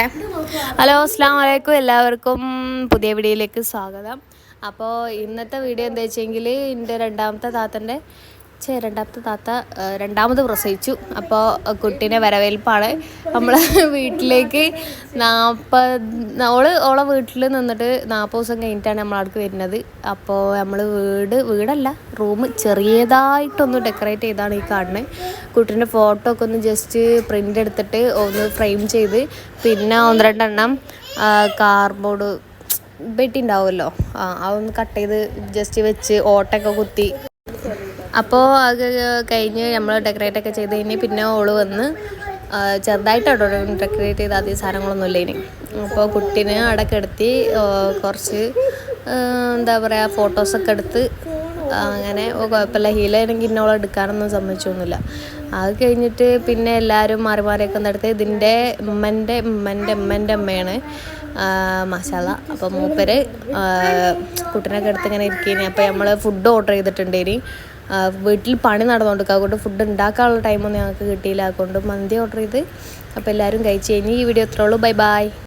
Hello അസ്സലാമു അലൈക്കും എല്ലാവർക്കും പുതിയ വീഡിയോയിലേക്ക് സ്വാഗതം. അപ്പോൾ ഇന്നത്തെ വീഡിയോ എന്താ വെച്ചെങ്കിൽ എൻ്റെ രണ്ടാമത്തെ താത്ത രണ്ടാമത് പ്രസവിച്ചു. അപ്പോൾ കുട്ടീനെ വരവേൽപ്പാണ്. നമ്മൾ വീട്ടിലേക്ക് ഓളെ വീട്ടിൽ നിന്നിട്ട് 40 ദിവസം കഴിഞ്ഞിട്ടാണ് നമ്മളവിടേക്ക് വരുന്നത്. അപ്പോൾ നമ്മൾ വീടല്ല റൂം ചെറിയതായിട്ടൊന്ന് ഡെക്കറേറ്റ് ചെയ്താണ് ഈ കാണുന്നത്. കുട്ടീൻ്റെ ഫോട്ടോ ഒക്കെ ഒന്ന് ജസ്റ്റ് പ്രിൻ്റ് എടുത്തിട്ട് ഒന്ന് ഫ്രെയിം ചെയ്ത്, പിന്നെ 1-2 എണ്ണം കാർഡ്ബോർഡ് പെട്ടി ഉണ്ടാവുമല്ലോ, അതൊന്ന് കട്ട് ചെയ്ത് ജസ്റ്റ് വെച്ച് ഓട്ടയൊക്കെ കുത്തി. അപ്പോൾ അത് കഴിഞ്ഞ് നമ്മൾ ഡെക്കറേറ്റൊക്കെ ചെയ്ത് കഴിഞ്ഞ് പിന്നെ ഓള് വന്ന് ചെറുതായിട്ടോ ഡെക്കറേറ്റ് ചെയ്ത് അധികം സാധനങ്ങളൊന്നും ഇല്ല ഇനി. അപ്പോൾ കുട്ടീനെ അവിടെ കിടത്തി കുറച്ച് എന്താ പറയുക ഫോട്ടോസൊക്കെ എടുത്ത് അങ്ങനെ കുഴപ്പമില്ല. ഹീലാണെങ്കിൽ ഇന്നോളം എടുക്കാനൊന്നും സമ്മതിച്ചൊന്നുമില്ല. അത് കഴിഞ്ഞിട്ട് പിന്നെ എല്ലാവരും മാറിയൊക്കെ നടത്തി. ഇതിൻ്റെ ഉമ്മൻ്റെ അമ്മയാണ് മസാല. അപ്പോൾ മൂപ്പര് കുട്ടീനൊക്കെ എടുത്ത് ഇങ്ങനെ ഇരിക്കുകയാണ്. അപ്പോൾ നമ്മൾ ഫുഡ് ഓർഡർ ചെയ്തിട്ടുണ്ടേനി. വീട്ടിൽ പണി നടന്നുകൊണ്ടിരിക്കുക, അതുകൊണ്ട് ഫുഡ് ഉണ്ടാക്കാനുള്ള ടൈമൊന്നും ഞങ്ങൾക്ക് കിട്ടിയില്ല. അതുകൊണ്ട് മന്തി ഓർഡർ ചെയ്ത് അപ്പോൾ എല്ലാവരും കഴിച്ച് കഴിഞ്ഞ് ഈ വീഡിയോ ഇത്രേ ഉള്ളൂ. ബൈ.